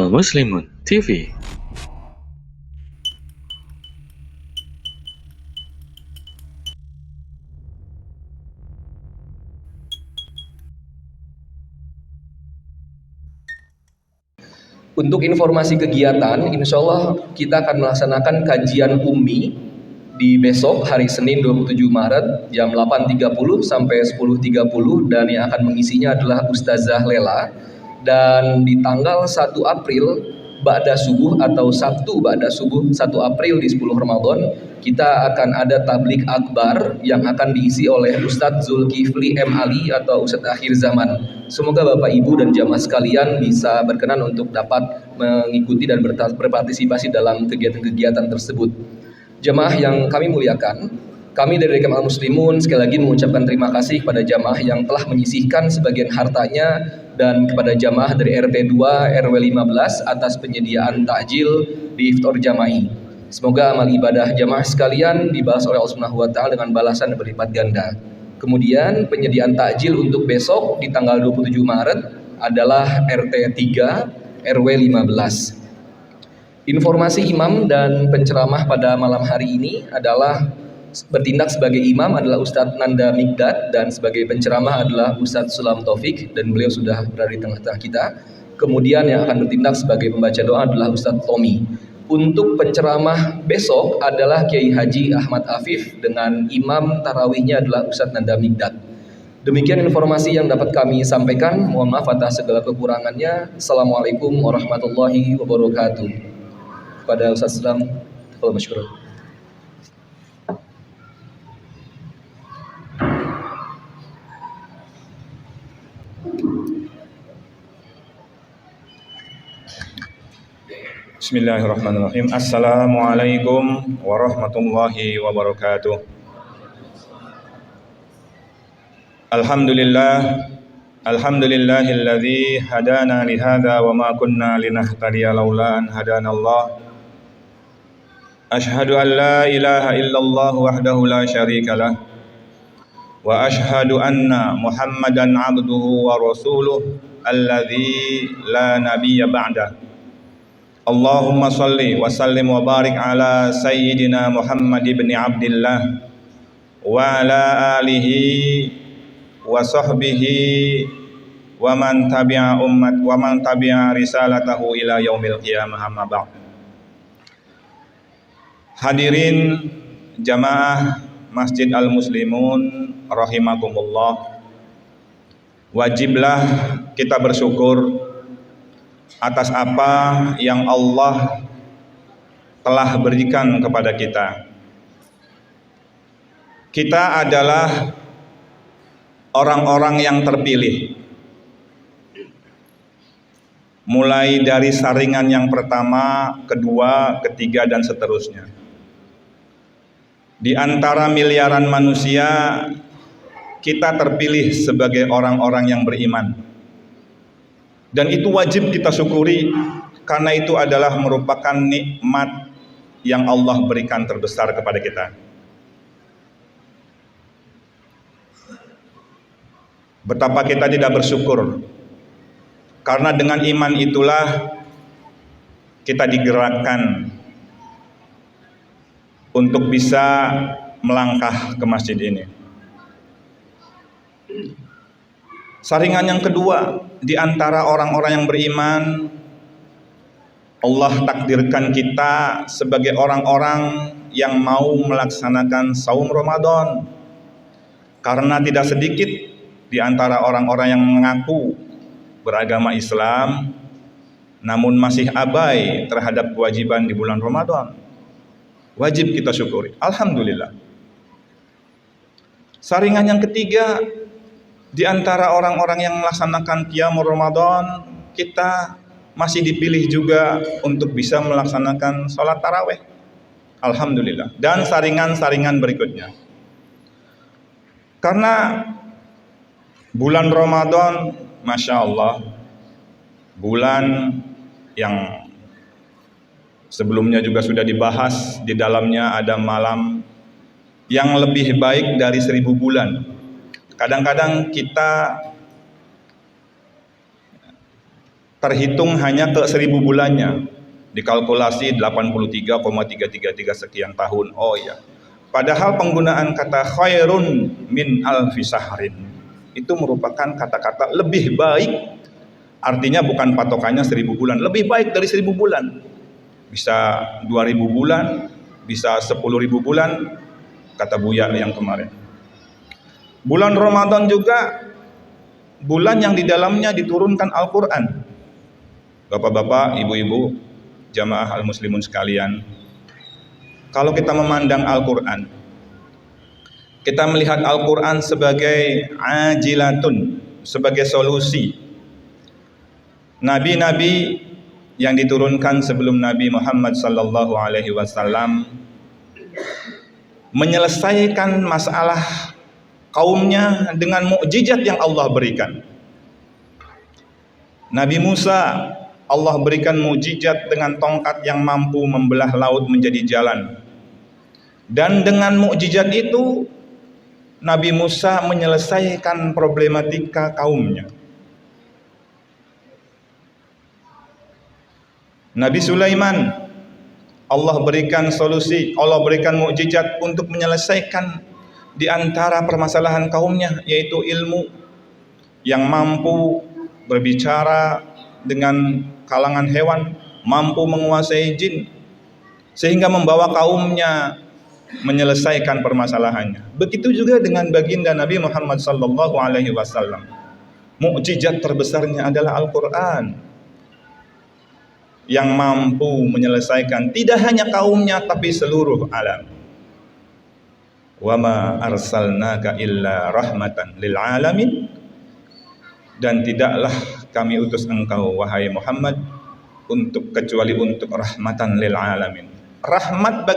Al Muslimun TV. Untuk informasi kegiatan, insya Allah kita akan melaksanakan kajian ummi di besok hari Senin 27 Maret jam 8.30 sampai 10.30 dan yang akan mengisinya adalah Ustazah Lela. Dan di tanggal 1 April Ba'da subuh atau Sabtu Ba'da subuh 1 April di 10 Ramadan kita akan ada tablik akbar yang akan diisi oleh Ustadz Zulkifli M. Ali atau Ustadz akhir zaman. Semoga Bapak Ibu dan jamaah sekalian bisa berkenan untuk dapat mengikuti dan berpartisipasi dalam kegiatan-kegiatan tersebut. Jamaah yang kami muliakan, kami dari Al Muslimun sekali lagi mengucapkan terima kasih kepada jamaah yang telah menyisihkan sebagian hartanya dan kepada jamaah dari RT 2 RW 15 atas penyediaan takjil di iftar jama'i. Semoga amal ibadah jamaah sekalian dibalas oleh Allah Subhanahu wa taala dengan balasan yang berlipat ganda. Kemudian penyediaan takjil untuk besok di tanggal 27 Maret adalah RT 3 RW 15. Informasi imam dan penceramah pada malam hari ini adalah bertindak sebagai imam adalah Ustadz Nanda Migdad dan sebagai penceramah adalah Ustadz Sulam Taufik dan beliau sudah berada di tengah-tengah kita. Kemudian yang akan bertindak sebagai pembaca doa adalah Ustadz Tommy. Untuk penceramah besok adalah Kiai Haji Ahmad Afif dengan imam tarawihnya adalah Ustadz Nanda Migdad. Demikian informasi yang dapat kami sampaikan. Mohon maaf atas segala kekurangannya. Assalamualaikum warahmatullahi wabarakatuh. Pada Ustaz Islam, kalau masyhur. Bismillahirrahmanirrahim. Assalamualaikum warahmatullahi wabarakatuh. Alhamdulillahilladzi hadana li hadza wa ma kunna linahtadiya laula an hadanallah. Ashhadu an la ilaha illallah wahdahu la syarika lah wa ashhadu anna Muhammadan abduhu wa rasuluh alladzi la nabiyya ba'da. Allahumma salli wa sallim wa barik ala sayyidina Muhammad ibn Abdillah wa ala alihi wa sahbihi wa man tabi'a risalatahu ila yaumil qiyamah, amma ba'd. Hadirin jamaah Masjid Al Muslimun rahimakumullah, wajiblah kita bersyukur atas apa yang Allah telah berikan kepada kita. Kita adalah orang-orang yang terpilih, mulai dari saringan yang pertama, kedua, ketiga, dan seterusnya. Di antara miliaran manusia, kita terpilih sebagai orang-orang yang beriman. Dan itu wajib kita syukuri, karena itu adalah merupakan nikmat yang Allah berikan terbesar kepada kita. Betapa kita tidak bersyukur, karena dengan iman itulah kita digerakkan untuk bisa melangkah ke masjid ini. Saringan yang kedua, di antara orang-orang yang beriman, Allah takdirkan kita sebagai orang-orang yang mau melaksanakan saum Ramadan. Karena tidak sedikit di antara orang-orang yang mengaku beragama Islam namun masih abai terhadap kewajiban di bulan Ramadan. Wajib kita syukuri. Alhamdulillah. Saringan yang ketiga, di antara orang-orang yang melaksanakan qiyamul Ramadan, kita masih dipilih juga untuk bisa melaksanakan sholat tarawih. Alhamdulillah. Dan saringan-saringan berikutnya. Karena bulan Ramadan, Masya Allah, bulan yang sebelumnya juga sudah dibahas, di dalamnya ada malam yang lebih baik dari 1000 bulan. Kadang-kadang kita terhitung hanya ke 1000 bulannya, dikalkulasi 83,333 sekian tahun. Oh ya, padahal penggunaan kata khairun min alfi sahrin itu merupakan kata-kata lebih baik, artinya bukan patokannya 1000 bulan, lebih baik dari 1000 bulan, bisa 2000 bulan, bisa 10.000 bulan, kata Buya yang kemarin. Bulan Ramadan juga bulan yang di dalamnya diturunkan Al-Quran. Bapak-bapak, ibu-ibu, jamaah al-muslimun sekalian, kalau kita memandang Al-Quran, kita melihat Al-Quran sebagai ajilatun, sebagai solusi. Nabi-nabi yang diturunkan sebelum Nabi Muhammad sallallahu alaihi wasallam menyelesaikan masalah kaumnya dengan mukjizat yang Allah berikan. Nabi Musa, Allah berikan mukjizat dengan tongkat yang mampu membelah laut menjadi jalan. Dan dengan mukjizat itu Nabi Musa menyelesaikan problematika kaumnya. Nabi Sulaiman, Allah berikan solusi, Allah berikan mukjizat untuk menyelesaikan di antara permasalahan kaumnya, yaitu ilmu yang mampu berbicara dengan kalangan hewan, mampu menguasai jin, sehingga membawa kaumnya menyelesaikan permasalahannya. Begitu juga dengan baginda Nabi Muhammad sallallahu alaihi wasallam. Mukjizat terbesarnya adalah Al-Qur'an yang mampu menyelesaikan tidak hanya kaumnya tapi seluruh alam. Wa ma arsalnaka illa rahmatan lil alamin, dan tidaklah kami utus engkau wahai Muhammad kecuali untuk rahmatan lil alamin. Rahmat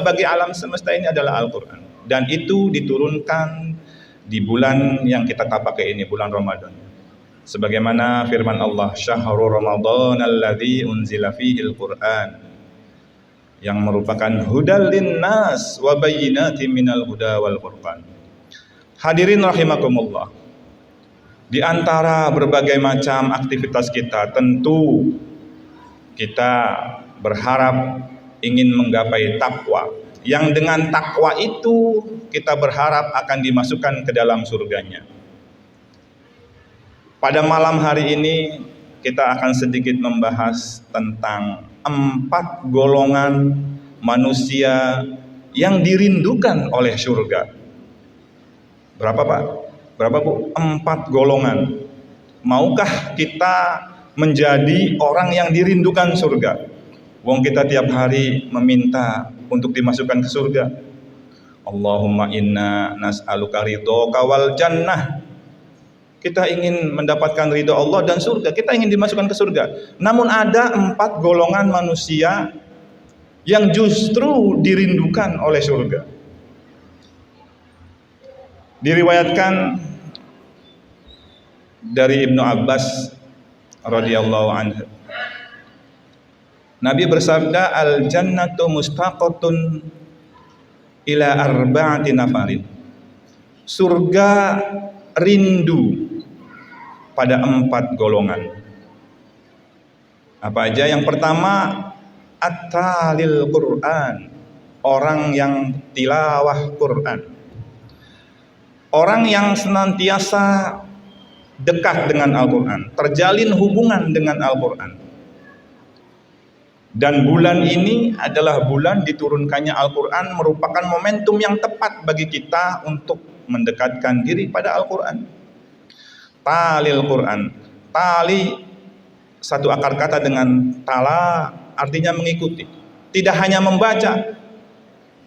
bagi alam semesta ini adalah Al-Quran, dan itu diturunkan di bulan yang kita pakai ini, bulan Ramadan. Sebagaimana firman Allah, syahrul Ramadan alladzi unzila fihil Qur'an, yang merupakan hudal linnas wa bayyinatin minal huda wal furqan. Hadirin rahimakumullah, di antara berbagai macam aktivitas kita, tentu kita berharap ingin menggapai takwa, yang dengan takwa itu kita berharap akan dimasukkan ke dalam surganya. Pada malam hari ini kita akan sedikit membahas tentang 4 golongan manusia yang dirindukan oleh surga. Berapa Pak? Berapa Bu? 4 golongan. Maukah kita menjadi orang yang dirindukan surga? Wong kita tiap hari meminta untuk dimasukkan ke surga. Allahumma inna nas'aluka ridhoka wal jannah. Kita ingin mendapatkan ridho Allah dan surga. Kita ingin dimasukkan ke surga. Namun ada 4 golongan manusia yang justru dirindukan oleh surga. Diriwayatkan dari Ibnu Abbas radhiyallahu anhu, Nabi bersabda, al jannatu mustaqatun ila arba'ati nafarin. Surga rindu pada 4 golongan. Apa aja? Yang pertama, at-talil Quran, orang yang tilawah Quran, orang yang senantiasa dekat dengan Al-Quran, terjalin hubungan dengan Al-Quran. Dan bulan ini adalah bulan diturunkannya Al-Quran, merupakan momentum yang tepat bagi kita untuk mendekatkan diri pada Al-Quran. Talil Quran, tali satu akar kata dengan tala, artinya mengikuti. Tidak hanya membaca,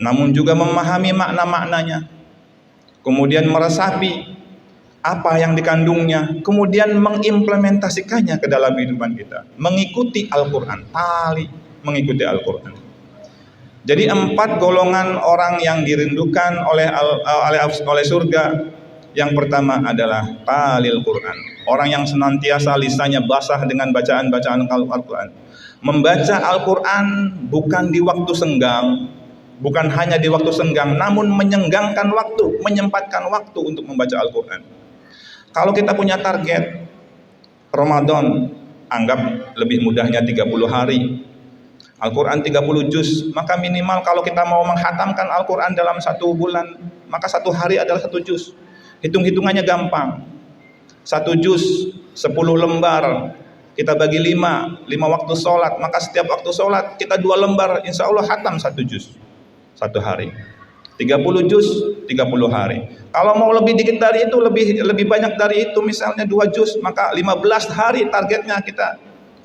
namun juga memahami makna-maknanya, kemudian meresapi apa yang dikandungnya, kemudian mengimplementasikannya ke dalam kehidupan kita. Mengikuti Al-Quran, tali mengikuti Al-Quran. Jadi 4 golongan orang yang dirindukan oleh surga. Yang pertama adalah talil Quran, orang yang senantiasa lisannya basah dengan bacaan-bacaan Al-Quran. Membaca Al-Quran bukan di waktu senggang, bukan hanya di waktu senggang, namun menyenggangkan waktu, menyempatkan waktu untuk membaca Al-Quran. Kalau kita punya target Ramadan anggap lebih mudahnya 30 hari. Al-Quran 30 juz, maka minimal kalau kita mau menghatamkan Al-Quran dalam 1 bulan, maka 1 hari adalah 1 juz. Hitung-hitungannya gampang. 1 juz 10 lembar, kita bagi 5 waktu sholat, maka setiap waktu sholat kita 2 lembar, insya Allah hatam 1 juz 1 hari. 30 juz 30 hari. Kalau mau lebih dikit dari itu, lebih banyak dari itu, misalnya 2 juz, maka 15 hari targetnya kita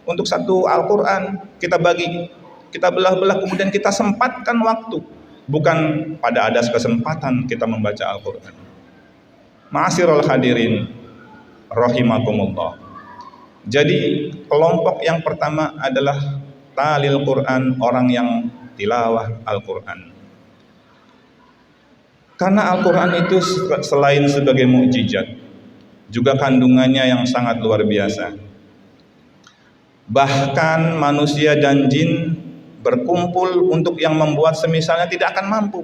untuk 1 Al-Quran. Kita belah-belah, kemudian kita sempatkan waktu, bukan pada ada kesempatan kita membaca Al-Quran. Ma'asyiral hadirin rahimakumullah. Jadi kelompok yang pertama adalah talil Quran, orang yang tilawah Al-Quran. Karena Al-Quran itu selain sebagai mukjizat, juga kandungannya yang sangat luar biasa. Bahkan manusia dan jin berkumpul untuk yang membuat semisalnya tidak akan mampu.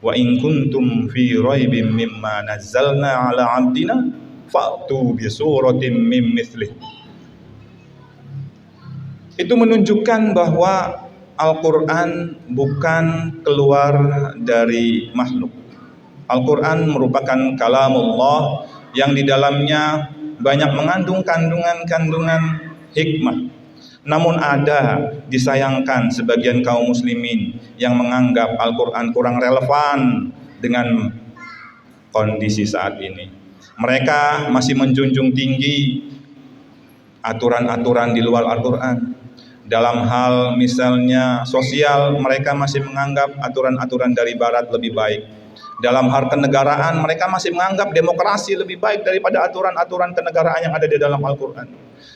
Wa in kuntum fi raibim mimma nazzalna ala 'abdina fa'tu bi suratin mim mithlih. Itu menunjukkan bahwa Al-Quran bukan keluar dari makhluk. Al-Quran merupakan kalamullah yang di dalamnya banyak mengandung kandungan hikmah. Namun disayangkan sebagian kaum muslimin yang menganggap Al-Quran kurang relevan dengan kondisi saat ini. Mereka masih menjunjung tinggi aturan-aturan di luar Al-Quran. Dalam hal misalnya sosial, mereka masih menganggap aturan-aturan dari barat lebih baik. Dalam hal kenegaraan, mereka masih menganggap demokrasi lebih baik daripada aturan-aturan kenegaraan yang ada di dalam Al-Quran.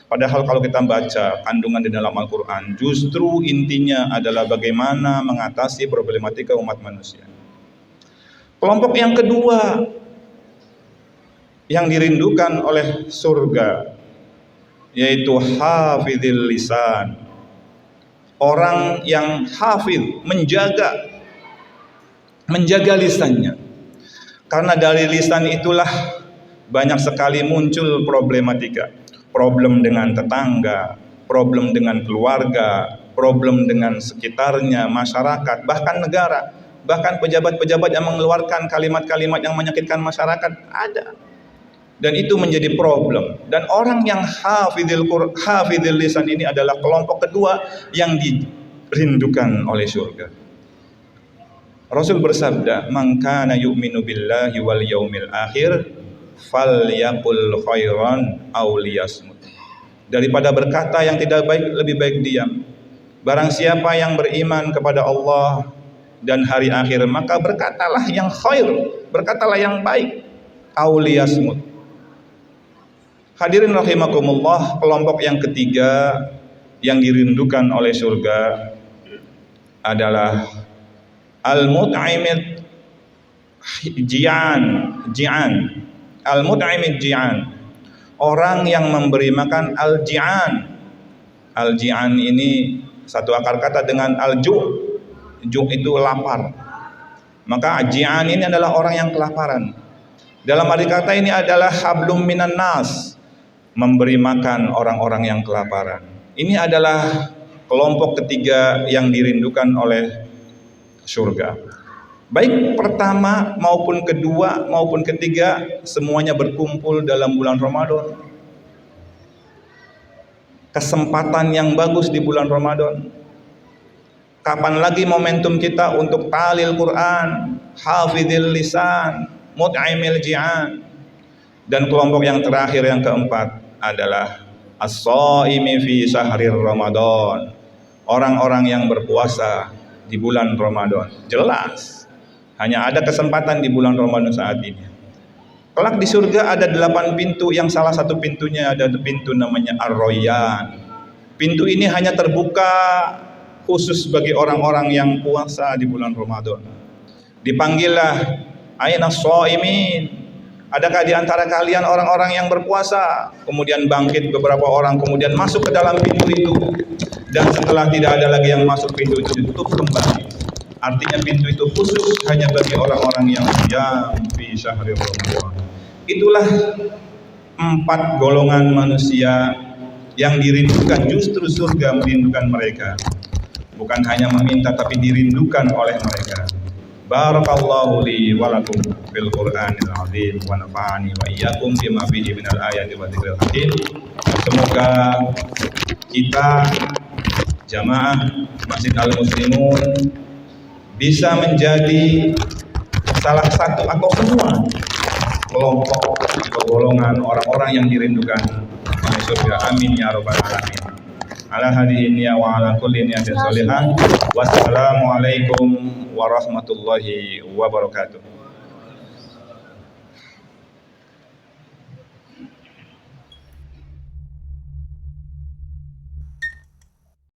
Padahal kalau kita baca kandungan di dalam Al-Quran, justru intinya adalah bagaimana mengatasi problematika umat manusia. Kelompok yang kedua yang dirindukan oleh surga, yaitu hafidhil lisan. Orang yang hafidh, menjaga lisannya. Karena dari lisan itulah banyak sekali muncul problematika. Problem dengan tetangga, problem dengan keluarga, problem dengan sekitarnya, masyarakat, bahkan negara, bahkan pejabat-pejabat yang mengeluarkan kalimat-kalimat yang menyakitkan masyarakat ada. Dan itu menjadi problem. Dan orang yang hafidhil lisan ini adalah kelompok kedua yang dirindukan oleh surga. Rasul bersabda, "Man kana yu'minu billahi wal yaumil akhir falyaqul khairan aw liyasmut." Daripada berkata yang tidak baik, lebih baik diam. Barang siapa yang beriman kepada Allah dan hari akhir, maka berkatalah yang khair, berkatalah yang baik, aw liyasmut. Hadirin rahimakumullah, kelompok yang ketiga yang dirindukan oleh surga adalah al-mut'imid ji'an. Al-mut'imid ji'an, orang yang memberi makan al-ji'an. Al-ji'an ini satu akar kata dengan al-ju'. Ju' itu lapar. Maka ji'an ini adalah orang yang kelaparan. Dalam arti kata ini adalah hablum minan nas, memberi makan orang-orang yang kelaparan. Ini adalah kelompok ketiga yang dirindukan oleh surga. Baik pertama maupun kedua maupun ketiga, semuanya berkumpul dalam bulan Ramadan. Kesempatan yang bagus di bulan Ramadan. Kapan lagi momentum kita untuk talil Quran, hafidhil lisan, mut'imil ji'an. Dan kelompok yang terakhir, yang keempat adalah as-shaimi fi syahrir Ramadan. Orang-orang yang berpuasa di bulan Ramadan. Jelas hanya ada kesempatan di bulan Ramadan saat ini. Kelak di surga ada 8 pintu, yang salah satu pintunya ada pintu namanya Ar-Rayyan. Pintu ini hanya terbuka khusus bagi orang-orang yang puasa di bulan Ramadan. Dipanggillah, aina shaimin, adakah di antara kalian orang-orang yang berpuasa? Kemudian bangkit beberapa orang, kemudian masuk ke dalam pintu itu. Dan setelah tidak ada lagi yang masuk, pintu itu ditutup kembali. Artinya pintu itu khusus hanya bagi orang-orang yang fi syahrir Ramadan. Itulah 4 golongan manusia yang dirindukan justru surga merindukan mereka. Bukan hanya meminta tapi dirindukan oleh mereka. Barakallahu li wa lakum fil Qur'anil azim wa nafa'ani wa iyyakum bima fihi minal ayati wa dzikril hakim. Semoga kita jamaah Masjid Al Muslimun bisa menjadi salah satu atau semua kelompok atau golongan orang-orang yang dirindukan oleh surga. Amin ya rabbal alamin. Ala hadhihi niyya wa ala kulli niyatin shalihah. Wassalamualaikum warahmatullahi wabarakatuh.